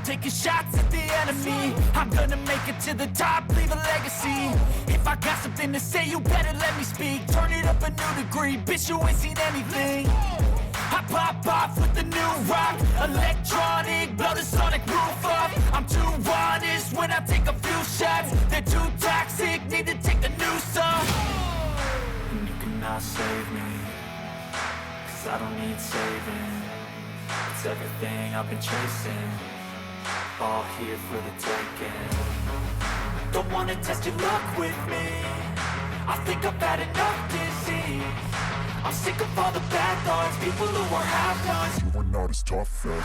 taking shots at the enemy. I'm gonna make it to the top, leave a legacy. If I got something to say, you better let me speak. Turn it up a new degree, bitch, you ain't seen anything. I pop off with the new rock, electronic, blow the sonic roof up. I'm too honest when I take a few shots. They're too toxic, need to take the noose off. And you cannot save me, cause I don't need saving. It's everything I've been chasing, all here for the taking. Don't wanna test your luck with me, I think I've had enough disease. I'm sick of all the bad thoughts, people who are half-nots. You are not as tough as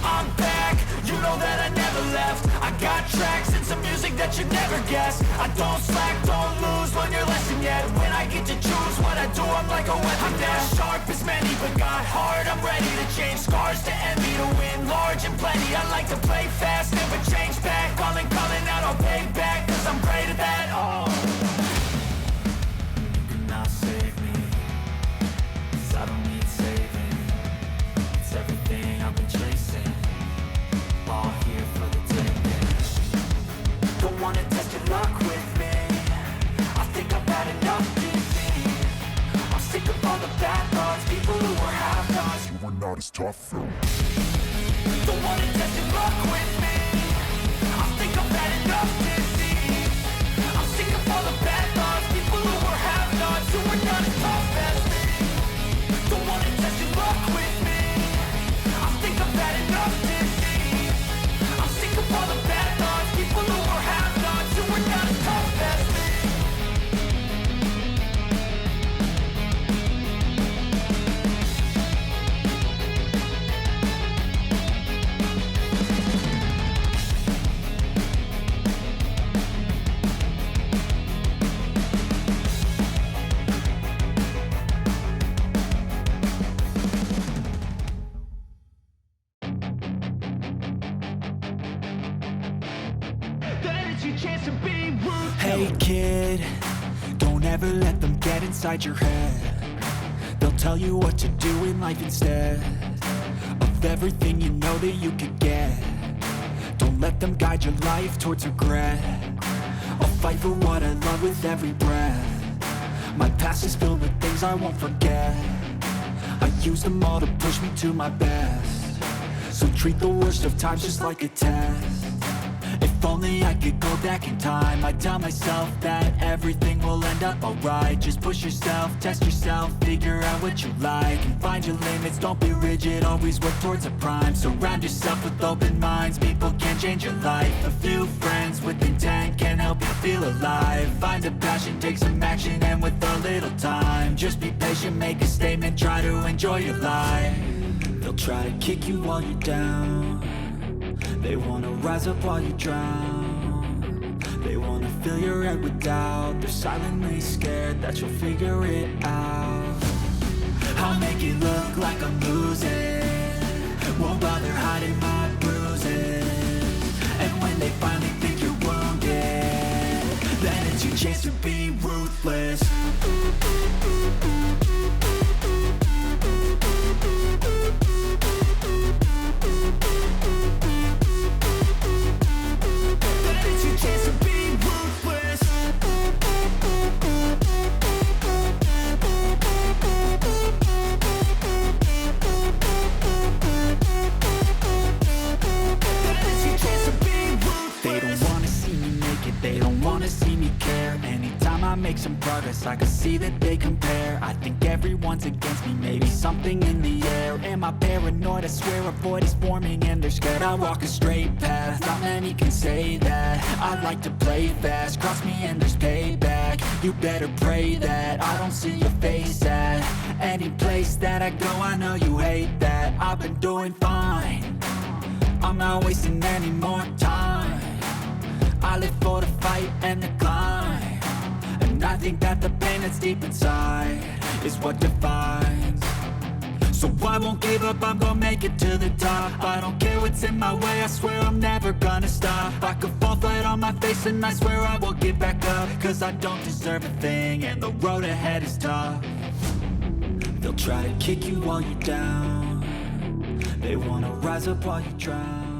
I'm back, you know that I never left. I got tracks and some music that you never guessed. I don't slack, don't lose, learn your lesson yet. When I get to choose what I do, I'm like a weapon. I'm not sharp as many, but got heart. I'm ready to change scars to envy, to win large and plenty. I like to play fast, never change back. Calling out, I'll pay back, cause I'm great at that. Oh, you cannot save me, cause I don't need saving. It's everything I've been chasing, all here for the taking. Don't wanna test your luck with me, I think I've had enough disease. I'm sick of all the bad thoughts, people who are half-nots. you are not as tough though. Don't wanna test your luck with me, I think I've had enough disease. I'm sick of all the bad thoughts, people who are half-nots, who are not as tough as me. Don't wanna test your luck with me, I think I've had enough disease. I'm sick of all the bad thoughts, people who are half-nots, who are not as tough as me. Hey kid, don't ever let them get inside your head. They'll tell you what to do in life instead of everything you know that you could get. Don't let them guide your life towards regret. I'll fight for what I love with every breath. My past is filled with things I won't forget. I use them all to push me to my best. So treat the worst of times just like a test. If only I could go back in time, I'd tell myself that everything will end up alright. Just push yourself, test yourself, figure out what you like, and find your limits, don't be rigid, always work towards a prime. Surround yourself with open minds, people can change your life. A few friends with intent can help you feel alive. Find a passion, take some action, and with a little time, just be patient, make a statement, try to enjoy your life. They'll try to kick you while you're down, they wanna rise up while you drown. They wanna fill your head with doubt. They're silently scared that you'll figure it out. I'll make it look like I'm losing, won't bother hiding my bruises. And when they finally think you're wounded, then it's your chance to be ruthless. They don't wanna see me care. Anytime I make some progress, I can see that they compare. I think everyone's against me, maybe something in the air. Am I paranoid? I swear a void is forming and they're scared. I walk a straight path, not many can say that. I like to play fast, cross me and there's payback. You better pray that I don't see your face at any place that I go. I know you hate that. I've been doing fine, I'm not wasting any more time. I live for the fight and the climb, and I think that the pain that's deep inside is what defines. So I won't give up, I'm gonna make it to the top. I don't care what's in my way, I swear I'm never gonna stop. I could fall flat on my face and I swear I will get back up. Cause I don't deserve a thing and the road ahead is tough. They'll try to kick you while you're down. They wanna rise up while you drown.